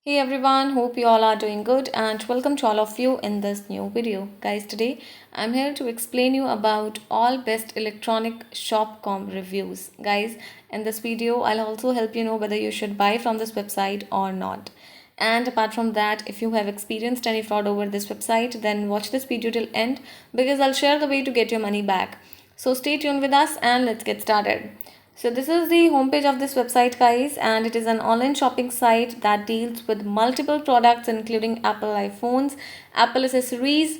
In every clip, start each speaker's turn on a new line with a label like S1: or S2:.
S1: Hey everyone, hope you all are doing good and welcome to all of you in this new video. Guys, today I'm here to explain you about all best electronic shopcom reviews. Guys, in this video I'll also help you know whether you should buy from this website or not. And apart from that, if you have experienced any fraud over this website, then watch this video till end because I'll share the way to get your money back. So stay tuned with us and let's get started. So this is the homepage of this website, guys, and it is an online shopping site that deals with multiple products including Apple iPhones, Apple accessories,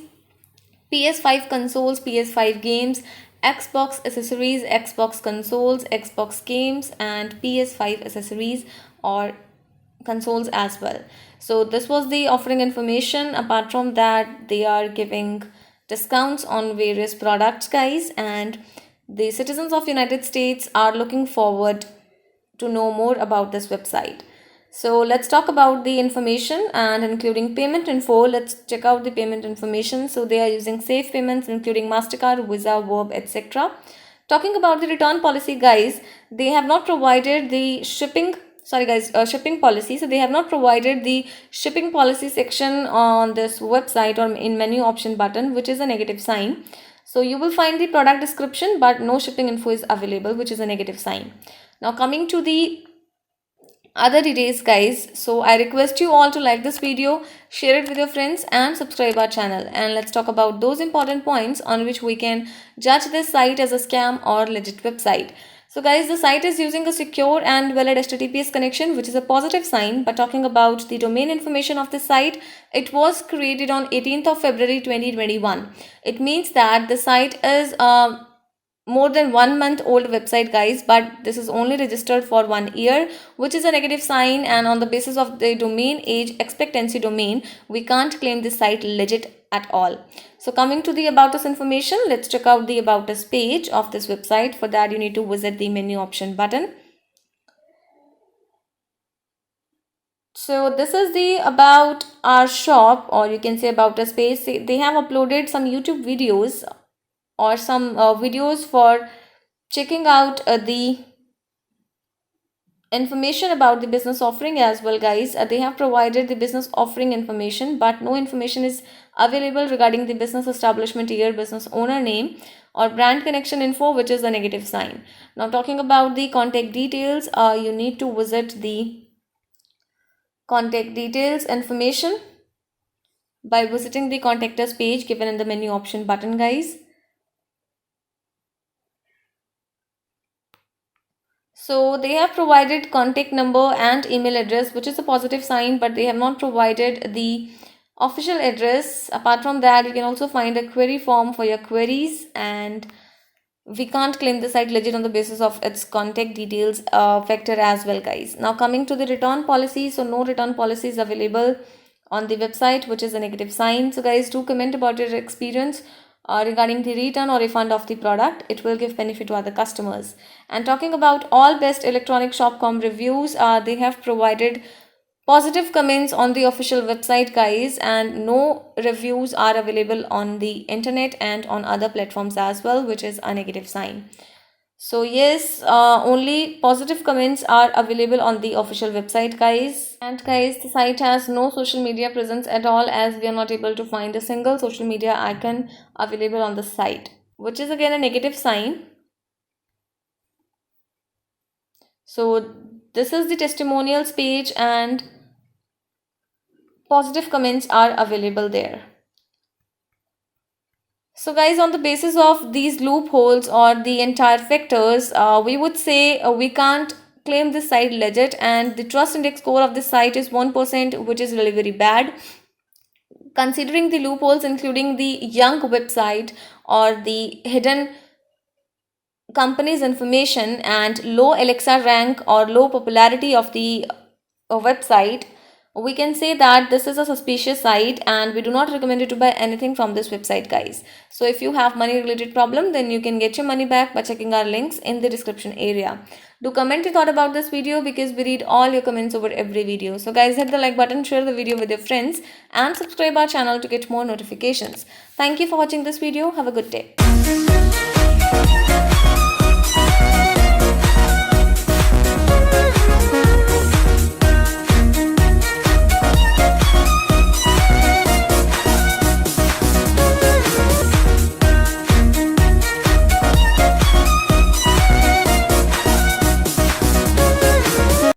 S1: PS5 consoles, PS5 games, Xbox accessories, Xbox consoles, Xbox games, and PS5 accessories or consoles as well. So this was the offering information. Apart from that, they are giving discounts on various products, guys, and the citizens of United States are looking forward to know more about this website. So let's talk about the information and including payment info. Let's check out the payment information. So they are using safe payments including MasterCard, Visa, Verb, etc. Talking about the return policy, guys, they have not provided the shipping policy. So they have not provided the shipping policy section on this website or in menu option button, which is a negative sign. So you will find the product description but no shipping info is available, which is a negative sign. Now coming to the other details, guys, so I request you all to like this video, share it with your friends and subscribe our channel, and let's talk about those important points on which we can judge this site as a scam or legit website. So guys, the site is using a secure and valid HTTPS connection, which is a positive sign. But talking about the domain information of the site, it was created on 18th of February 2021. It means that the site is more than 1 month old website, guys, but this is only registered for 1 year, which is a negative sign, and on the basis of the domain age expectancy domain, we can't claim this site legit at all. So coming to the about us information, let's check out the about us page of this website. For that, you need to visit the menu option button. So this is the about our shop, or you can say about us page. They have uploaded some YouTube videos or some videos for checking out the information about the business offering as well, guys. They have provided the business offering information, but no information is available regarding the business establishment year, business owner name or brand connection info, which is a negative sign. Now talking about the contact details, you need to visit the contact details information by visiting the contact us page given in the menu option button, guys. So they have provided contact number and email address, which is a positive sign, but they have not provided the official address. Apart from that, you can also find a query form for your queries, and we can't claim the site legit on the basis of its contact details factor as well, guys. Now coming to the return policy, so no return policy is available on the website, which is a negative sign. So guys, do comment about your experience regarding the return or refund of the product. It will give benefit to other customers. And talking about all best electronic shopcom reviews, they have provided positive comments on the official website, guys, and no reviews are available on the internet and on other platforms as well, which is a negative sign. So yes, only positive comments are available on the official website, guys. And guys, the site has no social media presence at all, as we are not able to find a single social media icon available on the site, which is again a negative sign. So this is the testimonials page and positive comments are available there. So guys, on the basis of these loopholes or the entire factors, we would say we can't claim this site legit, and the trust index score of this site is 1%, which is really very bad. Considering the loopholes including the young website or the hidden company's information and low Alexa rank or low popularity of the website, we can say that this is a suspicious site and we do not recommend you to buy anything from this website, guys. So if you have money related problem, then you can get your money back by checking our links in the description area. Do comment your thought about this video because we read all your comments over every video. So guys, hit the like button, share the video with your friends and subscribe our channel to get more notifications. Thank you for watching this video. Have a good day.